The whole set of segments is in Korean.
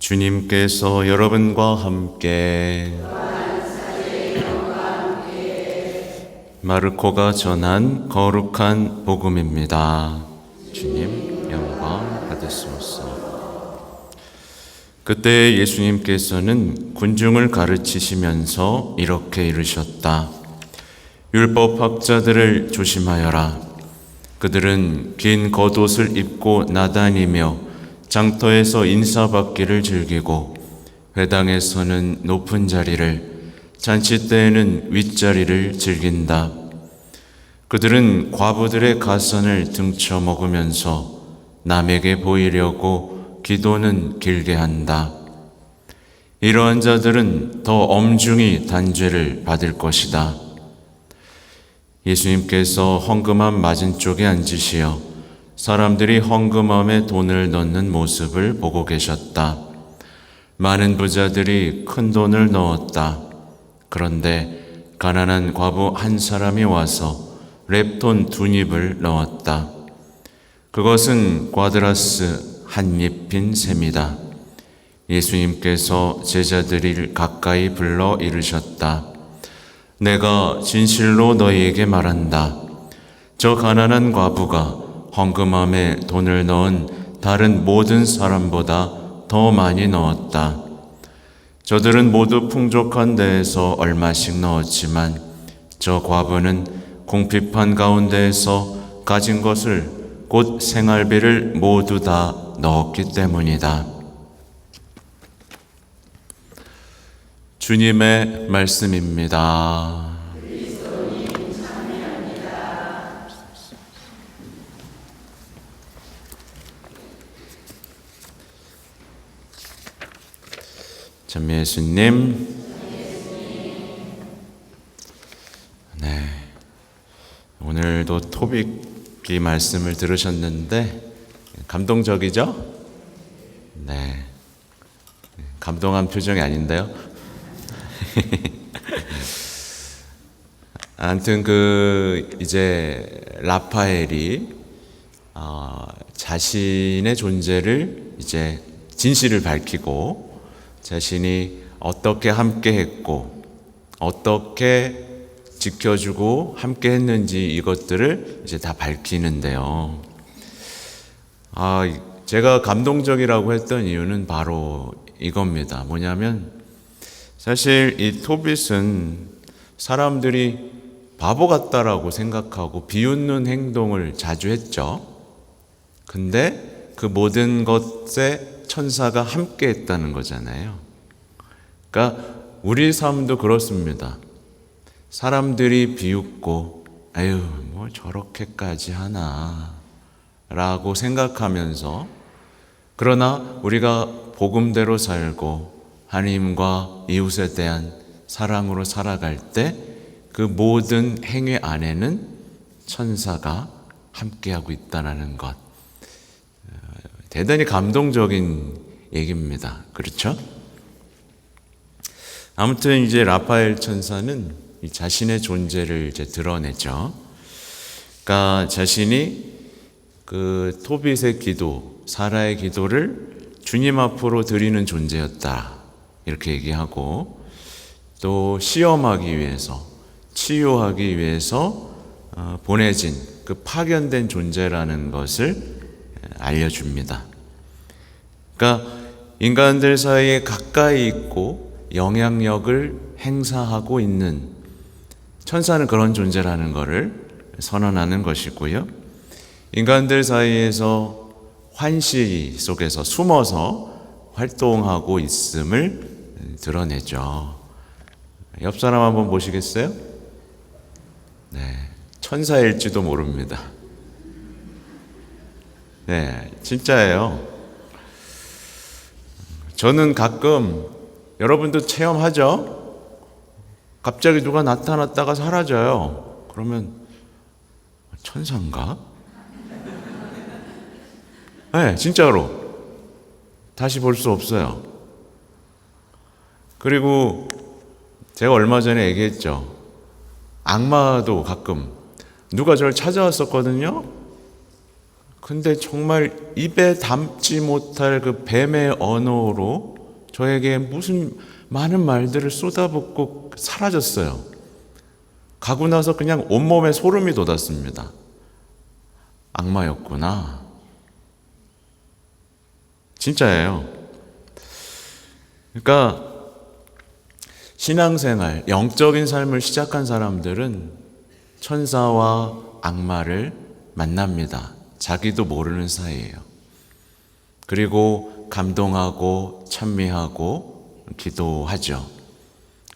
주님께서 여러분과 함께 마르코가 전한 거룩한 복음입니다. 주님 영광 받으시옵소서. 그때 예수님께서는 군중을 가르치시면서 이렇게 이르셨다. 율법학자들을 조심하여라. 그들은 긴 겉옷을 입고 나다니며 장터에서 인사받기를 즐기고 회당에서는 높은 자리를, 잔치 때에는 윗자리를 즐긴다. 그들은 과부들의 가산을 등쳐 먹으면서 남에게 보이려고 기도는 길게 한다. 이러한 자들은 더 엄중히 단죄를 받을 것이다. 예수님께서 헌금함 맞은쪽에 앉으시어 사람들이 헌금함에 돈을 넣는 모습을 보고 계셨다. 많은 부자들이 큰 돈을 넣었다. 그런데 가난한 과부 한 사람이 와서 렙돈 2닙을 넣었다. 그것은 꽈드라스 한 잎인 셈이다. 예수님께서 제자들을 가까이 불러 이르셨다. 내가 진실로 너희에게 말한다. 저 가난한 과부가 헌금함에 돈을 넣은 다른 모든 사람보다 더 많이 넣었다. 저들은 모두 풍족한 데에서 얼마씩 넣었지만 저 과부는 궁핍한 가운데에서 가진 것을 곧 생활비를 모두 다 넣었기 때문이다. 주님의 말씀입니다. 참 예수님, 네, 오늘도 토빅기 말씀을 들으셨는데 감동적이죠? 네, 감동한 표정이 아닌데요? 아무튼 이제 라파엘이 자신의 존재를 이제 진실을 밝히고 자신이 어떻게 함께 했고 어떻게 지켜주고 함께 했는지 이것들을 이제 다 밝히는데요. 제가 감동적이라고 했던 이유는 바로 이겁니다. 뭐냐면 사실 이 토빗은 사람들이 바보 같다라고 생각하고 비웃는 행동을 자주 했죠. 근데 그 모든 것에 천사가 함께 했다는 거잖아요. 그러니까 우리 삶도 그렇습니다. 사람들이 비웃고 아유 뭐 저렇게까지 하나 라고 생각하면서, 그러나 우리가 복음대로 살고 하나님과 이웃에 대한 사랑으로 살아갈 때 그 모든 행위 안에는 천사가 함께하고 있다는 것, 대단히 감동적인 얘기입니다. 그렇죠? 아무튼 이제 라파엘 천사는 자신의 존재를 이제 드러내죠. 그러니까 자신이 그 토빗의 기도, 사라의 기도를 주님 앞으로 드리는 존재였다. 이렇게 얘기하고, 또 시험하기 위해서, 치유하기 위해서 보내진 그 파견된 존재라는 것을 알려줍니다. 그러니까 인간들 사이에 가까이 있고 영향력을 행사하고 있는 천사는 그런 존재라는 것을 선언하는 것이고요. 인간들 사이에서 환시 속에서 숨어서 활동하고 있음을 드러내죠. 옆 사람 한번 보시겠어요? 네, 천사일지도 모릅니다. 네, 진짜예요. 저는 가끔, 여러분도 체험하죠? 갑자기 누가 나타났다가 사라져요. 그러면 천사인가? 네, 진짜로 다시 볼 수 없어요. 그리고 제가 얼마 전에 얘기했죠. 악마도 가끔 누가 저를 찾아왔었거든요. 근데 정말 입에 담지 못할 그 뱀의 언어로 저에게 무슨 많은 말들을 쏟아붓고 사라졌어요. 가고 나서 그냥 온몸에 소름이 돋았습니다. 악마였구나. 진짜예요. 그러니까 신앙생활, 영적인 삶을 시작한 사람들은 천사와 악마를 만납니다. 자기도 모르는 사이예요. 그리고 감동하고 찬미하고 기도하죠.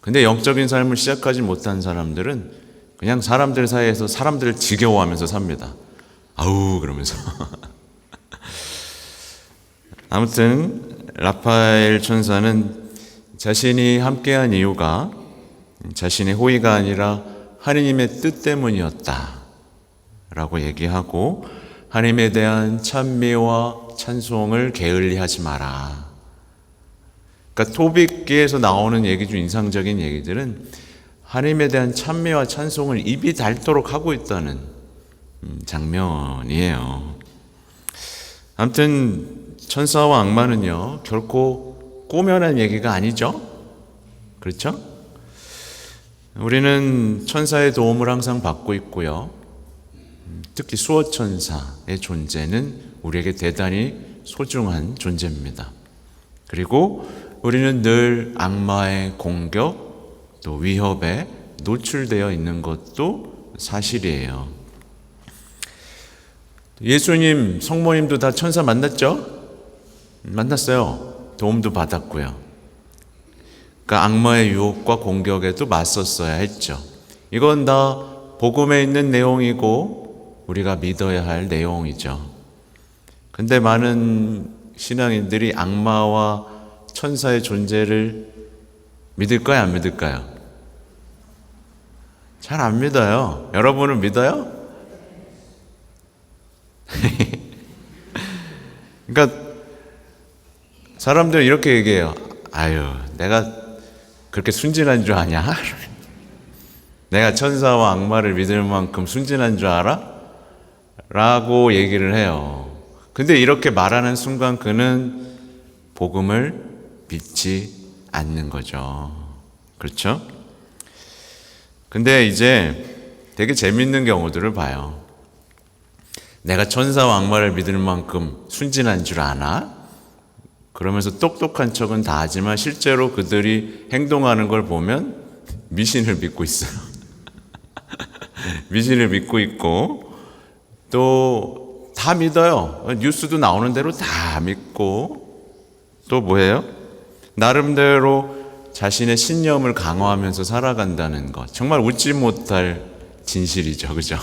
근데 영적인 삶을 시작하지 못한 사람들은 그냥 사람들 사이에서 사람들을 지겨워하면서 삽니다. 아우 그러면서. 아무튼 라파엘 천사는 자신이 함께한 이유가 자신의 호의가 아니라 하느님의 뜻 때문이었다 라고 얘기하고, 하나님에 대한 찬미와 찬송을 게을리하지 마라. 그러니까 토빅기에서 나오는 얘기 중 인상적인 얘기들은 하나님에 대한 찬미와 찬송을 입이 닳도록 하고 있다는 장면이에요. 아무튼 천사와 악마는요 결코 꾸며낸 얘기가 아니죠. 그렇죠? 우리는 천사의 도움을 항상 받고 있고요. 특히 수호천사의 존재는 우리에게 대단히 소중한 존재입니다. 그리고 우리는 늘 악마의 공격 또 위협에 노출되어 있는 것도 사실이에요. 예수님, 성모님도 다 천사 만났죠? 만났어요. 도움도 받았고요. 그러니까 악마의 유혹과 공격에도 맞섰어야 했죠. 이건 다 복음에 있는 내용이고 우리가 믿어야 할 내용이죠. 근데 많은 신앙인들이 악마와 천사의 존재를 믿을까요? 안 믿을까요? 잘 안 믿어요. 여러분은 믿어요? 그러니까 사람들은 이렇게 얘기해요. 아유, 내가 그렇게 순진한 줄 아냐? 내가 천사와 악마를 믿을 만큼 순진한 줄 알아? 라고 얘기를 해요. 근데 이렇게 말하는 순간 그는 복음을 믿지 않는 거죠. 그렇죠? 근데 이제 되게 재밌는 경우들을 봐요. 내가 천사와 악마를 믿을 만큼 순진한 줄 아나? 그러면서 똑똑한 척은 다 하지만 실제로 그들이 행동하는 걸 보면 미신을 믿고 있어요. 미신을 믿고 있고 또 다 믿어요. 뉴스도 나오는 대로 다 믿고 또 뭐예요? 나름대로 자신의 신념을 강화하면서 살아간다는 것. 정말 웃지 못할 진실이죠. 그죠?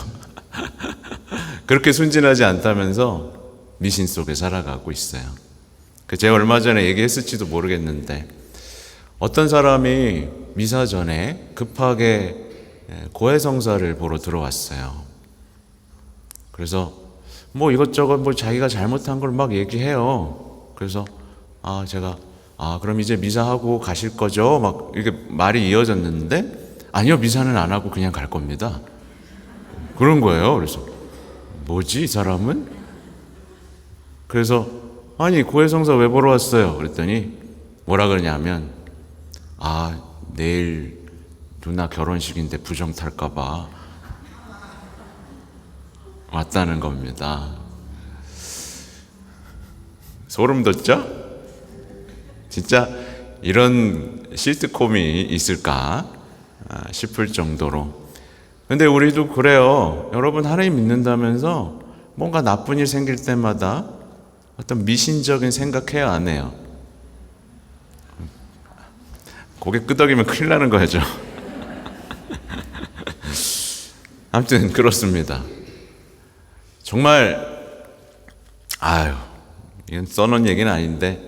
그렇게 순진하지 않다면서 미신 속에 살아가고 있어요. 제가 얼마 전에 얘기했을지도 모르겠는데 어떤 사람이 미사 전에 급하게 고해성사를 보러 들어왔어요. 그래서 뭐 이것저것 뭐 자기가 잘못한 걸 막 얘기해요. 그래서 제가 그럼 이제 미사하고 가실 거죠? 막 이렇게 말이 이어졌는데 아니요, 미사는 안 하고 그냥 갈 겁니다. 그런 거예요. 그래서 뭐지 이 사람은? 그래서 아니 고해성사 왜 보러 왔어요? 그랬더니 뭐라 그러냐면 내일 누나 결혼식인데 부정 탈까 봐 왔다는 겁니다. 소름 돋죠? 진짜 이런 시트콤이 있을까 싶을 정도로. 근데 우리도 그래요. 여러분 하나님 믿는다면서 뭔가 나쁜 일 생길 때마다 어떤 미신적인 생각해야 안 해요? 고개 끄덕이면 큰일 나는 거죠. 아무튼 그렇습니다. 정말 이건 써놓은 얘기는 아닌데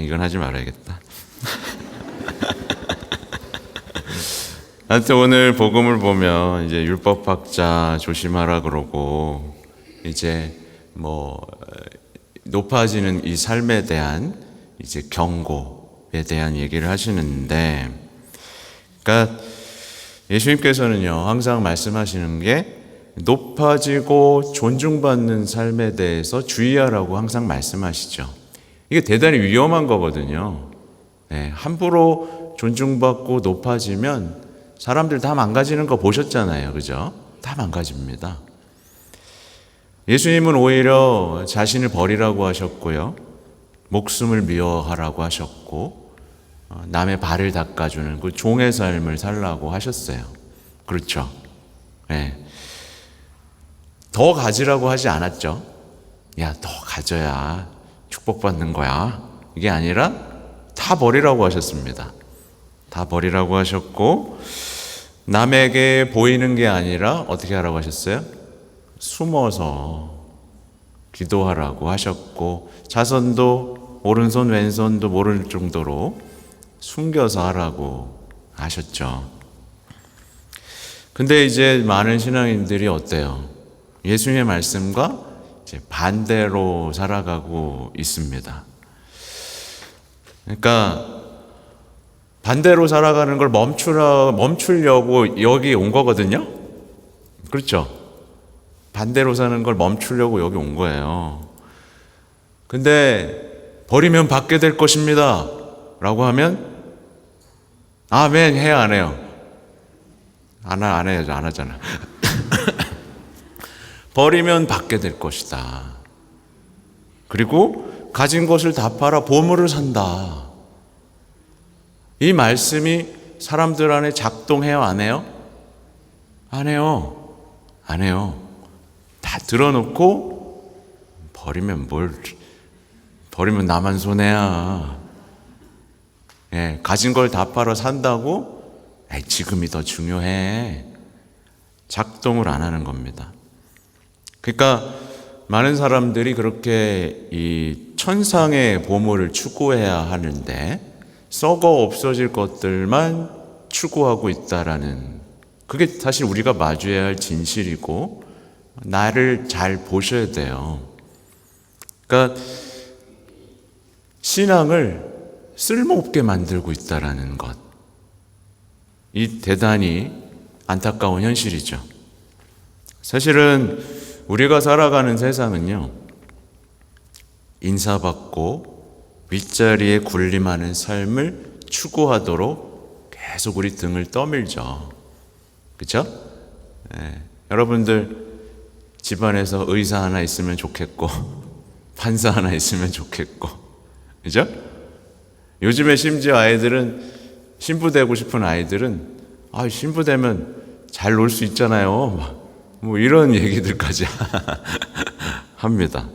이건 하지 말아야겠다. 하여튼 오늘 복음을 보면 이제 율법학자 조심하라 그러고 이제 뭐 높아지는 이 삶에 대한 이제 경고에 대한 얘기를 하시는데, 그러니까 예수님께서는요 항상 말씀하시는 게 높아지고 존중받는 삶에 대해서 주의하라고 항상 말씀하시죠. 이게 대단히 위험한 거거든요. 네, 함부로 존중받고 높아지면 사람들 다 망가지는 거 보셨잖아요. 그죠? 다 망가집니다. 예수님은 오히려 자신을 버리라고 하셨고요. 목숨을 미워하라고 하셨고, 남의 발을 닦아주는 그 종의 삶을 살라고 하셨어요. 그렇죠? 네. 더 가지라고 하지 않았죠. 야, 더 가져야 축복받는 거야. 이게 아니라 다 버리라고 하셨습니다. 다 버리라고 하셨고, 남에게 보이는 게 아니라 어떻게 하라고 하셨어요? 숨어서 기도하라고 하셨고, 자선도 오른손 왼손도 모를 정도로 숨겨서 하라고 하셨죠. 근데 이제 많은 신앙인들이 어때요? 예수님의 말씀과 이제 반대로 살아가고 있습니다. 그러니까 반대로 살아가는 걸 멈추려고 여기 온 거거든요. 그렇죠? 반대로 사는 걸 멈추려고 여기 온 거예요. 근데 버리면 받게 될 것입니다 라고 하면 아멘 해요, 안 해요? 안 해요, 안 하잖아. 버리면 받게 될 것이다. 그리고 가진 것을 다 팔아 보물을 산다. 이 말씀이 사람들 안에 작동해요, 안 해요? 안 해요. 안 해요. 다 들어놓고 버리면 나만 손해야. 예, 가진 걸 다 팔아 산다고? 지금이 더 중요해. 작동을 안 하는 겁니다. 그러니까 많은 사람들이 그렇게 이 천상의 보물을 추구해야 하는데 썩어 없어질 것들만 추구하고 있다라는, 그게 사실 우리가 마주해야 할 진실이고 나를 잘 보셔야 돼요. 그러니까 신앙을 쓸모없게 만들고 있다라는 것, 이 대단히 안타까운 현실이죠. 사실은 우리가 살아가는 세상은요, 인사받고 윗자리에 군림하는 삶을 추구하도록 계속 우리 등을 떠밀죠. 그렇죠? 네. 여러분들 집안에서 의사 하나 있으면 좋겠고 판사 하나 있으면 좋겠고, 그죠? 요즘에 심지어 아이들은, 신부 되고 싶은 아이들은 신부 되면 잘 놀 수 있잖아요, 뭐 이런 얘기들까지 합니다.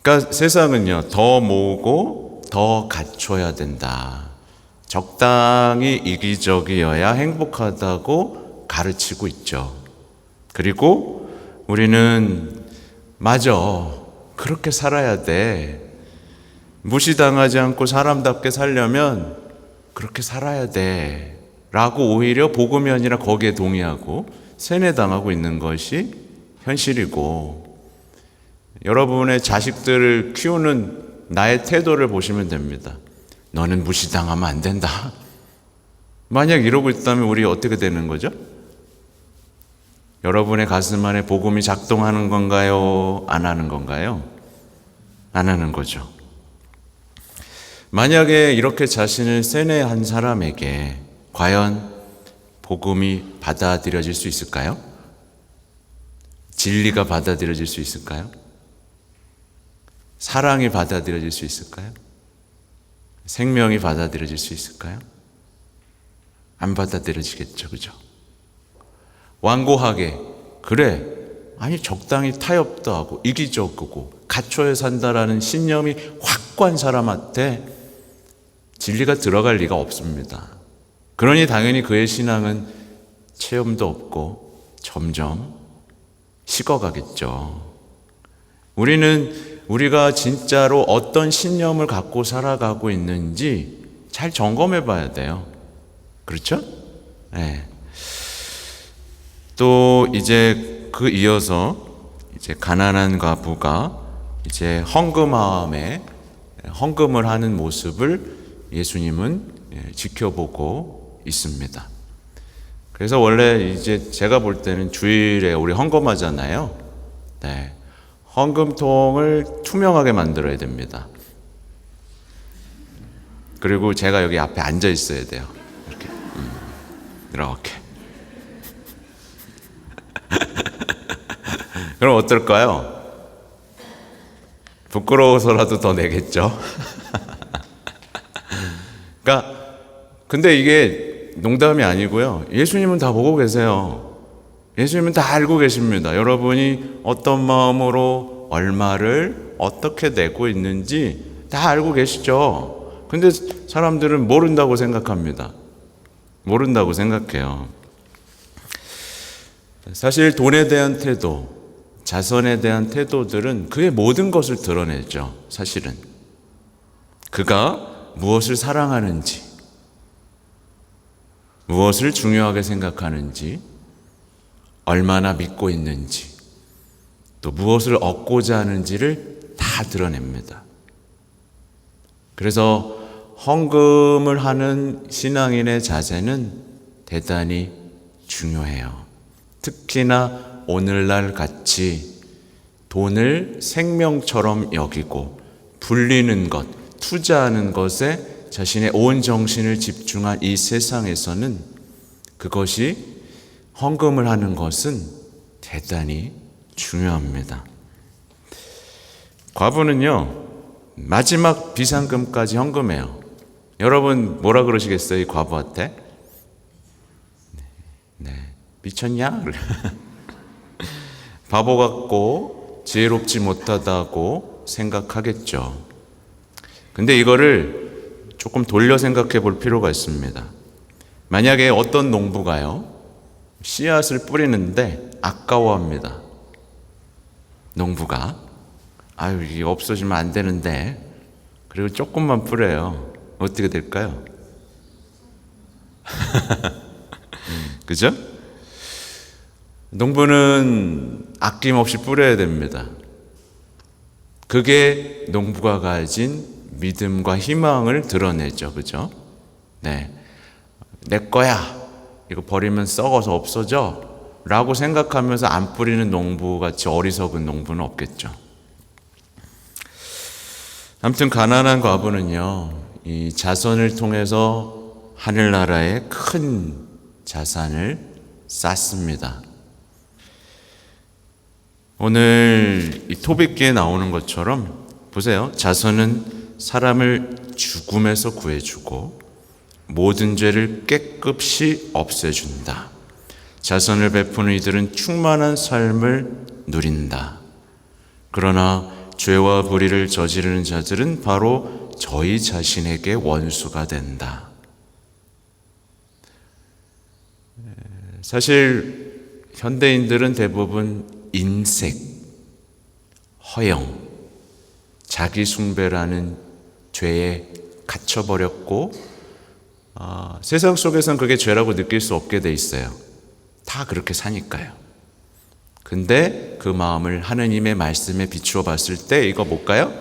그러니까 세상은요, 더 모으고 더 갖춰야 된다, 적당히 이기적이어야 행복하다고 가르치고 있죠. 그리고 우리는 맞아, 그렇게 살아야 돼, 무시당하지 않고 사람답게 살려면 그렇게 살아야 돼 라고 오히려 복음이 아니라 거기에 동의하고 세뇌당하고 있는 것이 현실이고, 여러분의 자식들을 키우는 나의 태도를 보시면 됩니다. 너는 무시당하면 안 된다. 만약 이러고 있다면 우리 어떻게 되는 거죠? 여러분의 가슴 안에 복음이 작동하는 건가요? 안 하는 건가요? 안 하는 거죠. 만약에 이렇게 자신을 세뇌한 사람에게 과연 복음이 받아들여질 수 있을까요? 진리가 받아들여질 수 있을까요? 사랑이 받아들여질 수 있을까요? 생명이 받아들여질 수 있을까요? 안 받아들여지겠죠, 그죠? 완고하게, 그래, 적당히 타협도 하고 이기적이고 갖춰야 산다라는 신념이 확고한 사람한테 진리가 들어갈 리가 없습니다. 그러니 당연히 그의 신앙은 체험도 없고 점점 식어가겠죠. 우리가 진짜로 어떤 신념을 갖고 살아가고 있는지 잘 점검해 봐야 돼요. 그렇죠? 네. 또 이제 그 이어서 이제 가난한 과부가 이제 헌금을 하는 모습을 예수님은 지켜보고 있습니다. 그래서 원래 이제 제가 볼 때는 주일에 우리 헌금하잖아요. 네. 헌금통을 투명하게 만들어야 됩니다. 그리고 제가 여기 앞에 앉아 있어야 돼요. 이렇게. 이렇게. 그럼 어떨까요? 부끄러워서라도 더 내겠죠. 그러니까 근데 이게 농담이 아니고요. 예수님은 다 보고 계세요. 예수님은 다 알고 계십니다. 여러분이 어떤 마음으로 얼마를 어떻게 내고 있는지 다 알고 계시죠. 근데 사람들은 모른다고 생각합니다. 모른다고 생각해요. 사실 돈에 대한 태도, 자선에 대한 태도들은 그의 모든 것을 드러내죠. 사실은 그가 무엇을 사랑하는지, 무엇을 중요하게 생각하는지, 얼마나 믿고 있는지, 또 무엇을 얻고자 하는지를 다 드러냅니다. 그래서 헌금을 하는 신앙인의 자세는 대단히 중요해요. 특히나 오늘날 같이 돈을 생명처럼 여기고 불리는 것, 투자하는 것에 자신의 온 정신을 집중한 이 세상에서는 그것이 헌금을 하는 것은 대단히 중요합니다. 과부는요, 마지막 비상금까지 헌금해요. 여러분 뭐라 그러시겠어요? 이 과부한테? 네, 미쳤냐? 바보 같고 지혜롭지 못하다고 생각하겠죠. 근데 이거를 조금 돌려 생각해 볼 필요가 있습니다. 만약에 어떤 농부가요, 씨앗을 뿌리는데 아까워합니다. 농부가 아유, 이게 없어지면 안 되는데, 그리고 조금만 뿌려요. 어떻게 될까요? 그죠? 농부는 아낌없이 뿌려야 됩니다. 그게 농부가 가진 믿음과 희망을 드러내죠. 그죠? 네. 내 거야. 이거 버리면 썩어서 없어져. 라고 생각하면서 안 뿌리는 농부같이 어리석은 농부는 없겠죠. 아무튼 가난한 과부는요, 이 자선을 통해서 하늘나라에 큰 자산을 쌓습니다. 오늘 이 토빗기에 나오는 것처럼 보세요. 자선은 사람을 죽음에서 구해주고 모든 죄를 깨끗이 없애준다. 자선을 베푸는 이들은 충만한 삶을 누린다. 그러나 죄와 불의를 저지르는 자들은 바로 저희 자신에게 원수가 된다. 사실 현대인들은 대부분 인색, 허영, 자기 숭배라는 죄에 갇혀버렸고 세상 속에서는 그게 죄라고 느낄 수 없게 돼 있어요. 다 그렇게 사니까요. 근데 그 마음을 하느님의 말씀에 비추어 봤을 때 이거 뭘까요?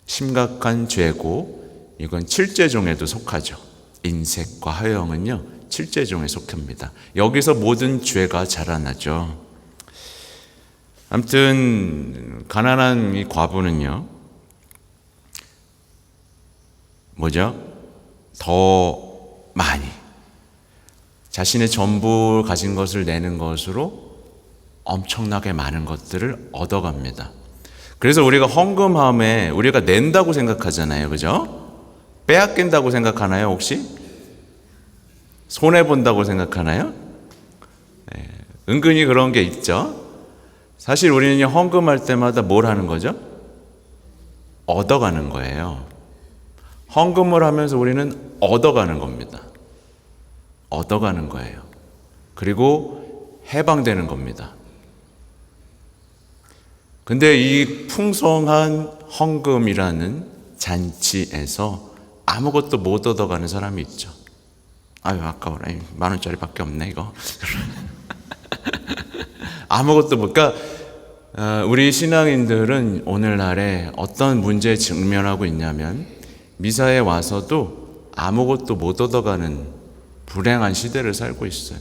심각한 죄고 이건 칠죄종에도 속하죠. 인색과 허영은요, 칠죄종에 속합니다. 여기서 모든 죄가 자라나죠. 아무튼 가난한 이 과부는요, 뭐죠? 더 많이 자신의 전부 가진 것을 내는 것으로 엄청나게 많은 것들을 얻어갑니다. 그래서 우리가 헌금함에 우리가 낸다고 생각하잖아요. 그죠? 빼앗긴다고 생각하나요? 혹시? 손해본다고 생각하나요? 네, 은근히 그런 게 있죠. 사실 우리는 헌금할 때마다 뭘 하는 거죠? 얻어가는 거예요. 헌금을 하면서 우리는 얻어가는 겁니다. 얻어가는 거예요. 그리고 해방되는 겁니다. 근데 이 풍성한 헌금이라는 잔치에서 아무것도 못 얻어가는 사람이 있죠. 아유, 아까워라. 10,000원짜리밖에 없네, 이거. 아무것도 못. 그러니까 우리 신앙인들은 오늘날에 어떤 문제에 직면하고 있냐면 미사에 와서도 아무것도 못 얻어가는 불행한 시대를 살고 있어요.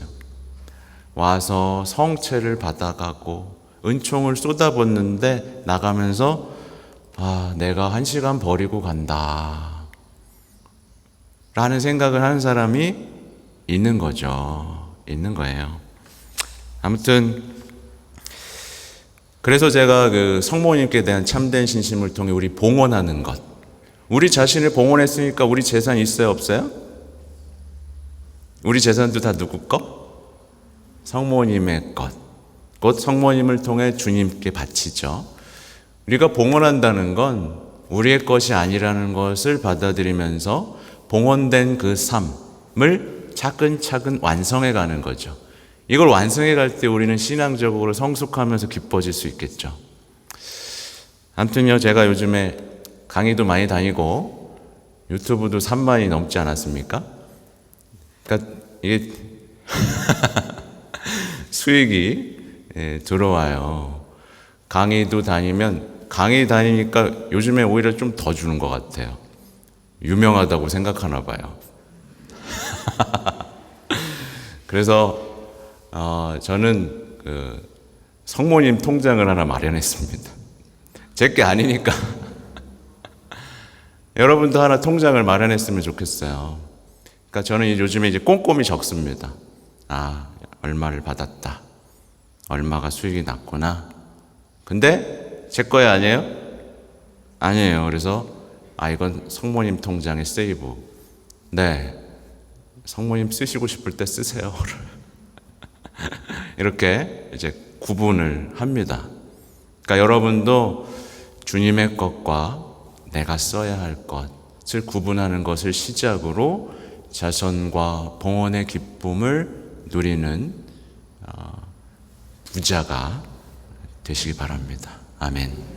와서 성체를 받아가고 은총을 쏟아붓는데 나가면서 내가 1시간 버리고 간다 라는 생각을 하는 사람이 있는 거죠. 있는 거예요. 아무튼 그래서 제가 그 성모님께 대한 참된 신심을 통해 우리 봉헌하는 것, 우리 자신을 봉헌했으니까 우리 재산 있어요, 없어요? 우리 재산도 다 누구 거? 성모님의 것. 곧 성모님을 통해 주님께 바치죠. 우리가 봉헌한다는 건 우리의 것이 아니라는 것을 받아들이면서 봉헌된 그 삶을 차근차근 완성해 가는 거죠. 이걸 완성해 갈 때 우리는 신앙적으로 성숙하면서 기뻐질 수 있겠죠. 아무튼요, 제가 요즘에 강의도 많이 다니고 유튜브도 3만이 넘지 않았습니까? 그러니까 이게 수익이 들어와요. 강의도 다니면 강의 다니니까 요즘에 오히려 좀 더 주는 것 같아요. 유명하다고 생각하나 봐요. 그래서 저는 그 성모님 통장을 하나 마련했습니다. 제 게 아니니까 여러분도 하나 통장을 마련했으면 좋겠어요. 그러니까 저는 요즘에 이제 꼼꼼히 적습니다. 얼마를 받았다. 얼마가 수익이 났구나. 근데 제 거야 아니에요? 아니에요. 그래서 이건 성모님 통장에 세이브. 네, 성모님 쓰시고 싶을 때 쓰세요. 이렇게 이제 구분을 합니다. 그러니까 여러분도 주님의 것과 내가 써야 할 것을 구분하는 것을 시작으로 자선과 봉헌의 기쁨을 누리는 부자가 되시기 바랍니다. 아멘.